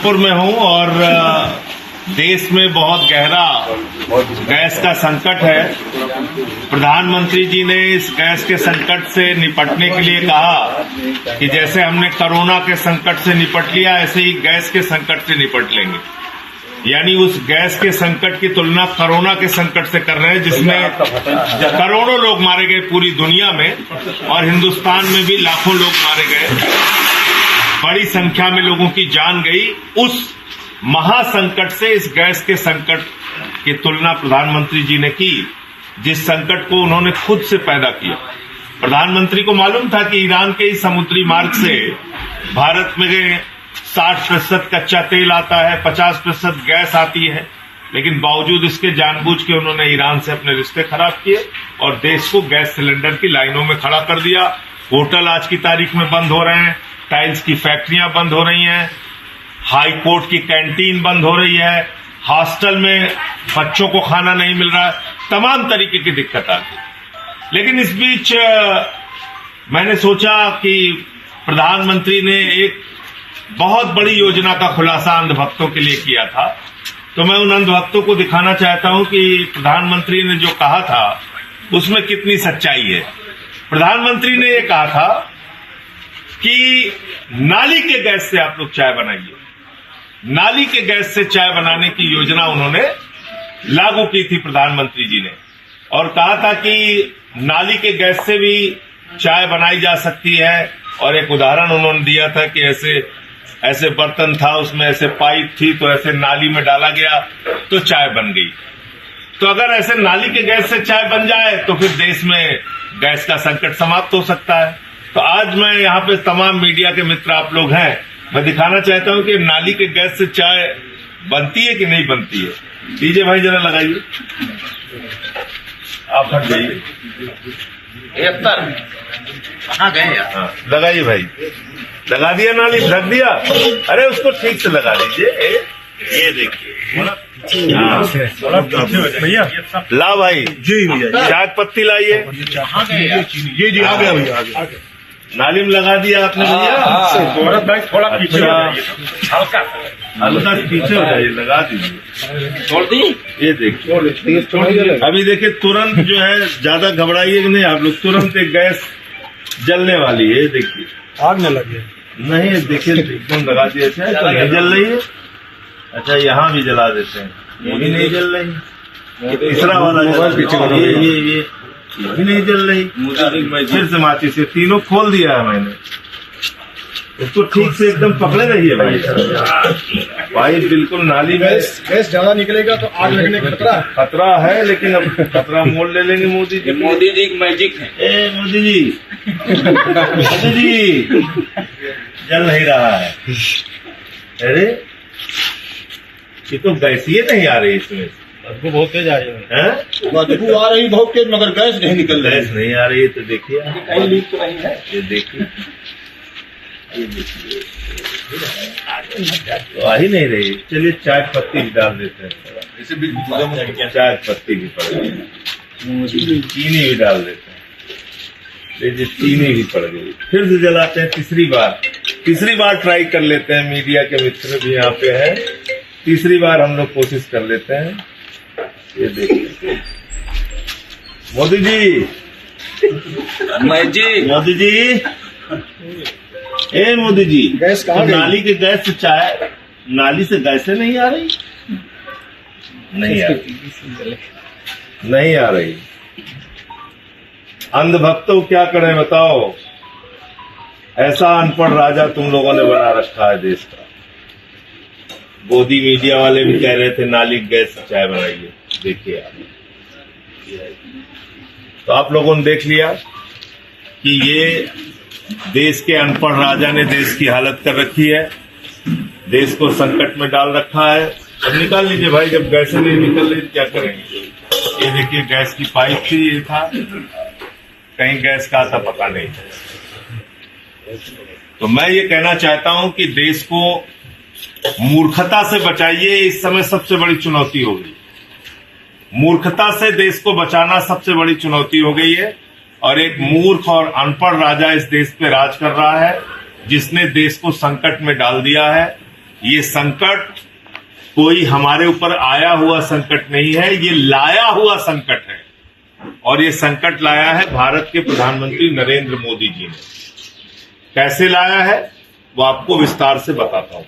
नागपुर में हूं और देश में बहुत गहरा गैस का संकट है। प्रधानमंत्री जी ने इस गैस के संकट से निपटने के लिए कहा कि जैसे हमने कोरोना के संकट से निपट लिया ऐसे ही गैस के संकट से निपट लेंगे। यानी उस गैस के संकट की तुलना कोरोना के संकट से कर रहे हैं, जिसमें करोड़ों लोग मारे गए पूरी दुनिया में और हिंदुस्तान में भी लाखों लोग मारे गए, बड़ी संख्या में लोगों की जान गई। उस महासंकट से इस गैस के संकट की तुलना प्रधानमंत्री जी ने की, जिस संकट को उन्होंने खुद से पैदा किया। प्रधानमंत्री को मालूम था कि ईरान के इस समुद्री मार्ग से भारत में 60% कच्चा तेल आता है, 50% गैस आती है, लेकिन बावजूद इसके जानबूझ के उन्होंने ईरान से अपने रिश्ते खराब किए और देश को गैस सिलेंडर की लाइनों में खड़ा कर दिया। होटल आज की तारीख में बंद हो रहे हैं, टाइल्स की फैक्ट्रियां बंद हो रही हैं, हाई कोर्ट की कैंटीन बंद हो रही है, हॉस्टल में बच्चों को खाना नहीं मिल रहा है, तमाम तरीके की दिक्कत आ गई। लेकिन इस बीच मैंने सोचा कि प्रधानमंत्री ने एक बहुत बड़ी योजना का खुलासा अंधभक्तों के लिए किया था, तो मैं उन अंधभक्तों को दिखाना चाहता हूं कि प्रधानमंत्री ने जो कहा था उसमें कितनी सच्चाई है। प्रधानमंत्री ने ये कहा था कि नाली के गैस से आप लोग चाय बनाइए। नाली के गैस से चाय बनाने की योजना उन्होंने लागू की थी प्रधानमंत्री जी ने, और कहा था कि नाली के गैस से भी चाय बनाई जा सकती है। और एक उदाहरण उन्होंने दिया था कि ऐसे बर्तन था, उसमें ऐसे पाइप थी, तो ऐसे नाली में डाला गया तो चाय बन गई। तो अगर ऐसे नाली के गैस से चाय बन जाए तो फिर देश में गैस का संकट समाप्त हो सकता है। तो आज मैं यहाँ पे तमाम मीडिया के मित्र आप लोग हैं, मैं दिखाना चाहता हूँ कि नाली के गैस से चाय बनती है कि नहीं बनती है। लीजिए भाई, जरा लगाइए, आप हट जाइए, कहाँ गए यार? हाँ, लगाइए भाई, लगा दिया नाली, ढक दिया। अरे उसको ठीक से लगा दीजिए। ये देखिए भैया, ला भाई जी भैया, चाय पत्ती लाइए। ये जी आ गया भैया, आ गया। नाली में लगा दिया आपने भैया। गौरव भाई थोड़ा पीछे हो जाइए, हल्का पीछे हो जाइए, लगा दीजिए, छोड़ दी। ये देखिए, अभी देखिए तुरंत जो है, ज्यादा घबराइए कि नहीं आप लोग, तुरंत एक गैस जलने वाली है। देखिए आग न लगे। नहीं, देखिए एकदम लगा दिया। अच्छा तो नहीं जल रही है। अच्छा यहाँ भी जला देते हैं, ये भी नहीं जल रही। तीसरा वाला ये भी नहीं जल रही। फिर से माचिस से तीनों खोल दिया है मैंने। उसको ठीक से एकदम पकड़े रहिए भाई। भाई बिल्कुल नाली में गैस ज्यादा निकलेगा तो आग लगने का खतरा है, लेकिन अब खतरा मोल ले लेंगे मोदी जी। मोदी जी की मैजिक है। ए मोदी जी, मोदी जी जल नहीं रहा है। अरे ये तो गैसीय नहीं आ रही, इसमें बदबू बहुत तेज आ रही है। बदबू आ रही बहुत तेज, मगर गैस नहीं निकल रही। गैस नहीं आ रही है, तो देखिए कहीं लीक तो नहीं है। ये देखिए, तो आ ही नहीं रही। चलिए चाय पत्ती भी डाल देते हैं, चाय पत्ती भी पड़ गई, चीनी भी डाल देते हैं। लीजिए, चीनी भी पड़ गई। फिर से जलाते हैं तीसरी बार ट्राई कर लेते हैं। मीडिया के मित्र भी यहाँ पे हैं, तीसरी बार हम लोग कोशिश कर लेते हैं। ये देखिए मोदी जी, मैजिक। मोदी जी, ए मोदी जी, गैस कहाँ तो गई? नाली के गैस से चाय, नाली से गैसें नहीं आ रही, नहीं आ रही। अंधभक्तों क्या करें बताओ, ऐसा अनपढ़ राजा तुम लोगों ने बना रखा है देश का। मोदी मीडिया वाले भी कह रहे थे नाली गैस से चाय बनाइए। देखिए आप, तो आप लोगों ने देख लिया कि ये देश के अनपढ़ राजा ने देश की हालत कर रखी है, देश को संकट में डाल रखा है। अब निकाल लीजिए भाई, जब गैस नहीं निकल रही क्या करेंगे। ये देखिए गैस की पाइप थी, ये था, कहीं गैस का आता पता नहीं। तो मैं ये कहना चाहता हूं कि देश को मूर्खता से बचाइए। इस समय सबसे बड़ी चुनौती हो गई, मूर्खता से देश को बचाना सबसे बड़ी चुनौती हो गई है। और एक मूर्ख और अनपढ़ राजा इस देश पे राज कर रहा है, जिसने देश को संकट में डाल दिया है। ये संकट कोई हमारे ऊपर आया हुआ संकट नहीं है, ये लाया हुआ संकट है। और ये संकट लाया है भारत के प्रधानमंत्री नरेंद्र मोदी जी ने। कैसे लाया है वो आपको विस्तार से बताता हूं।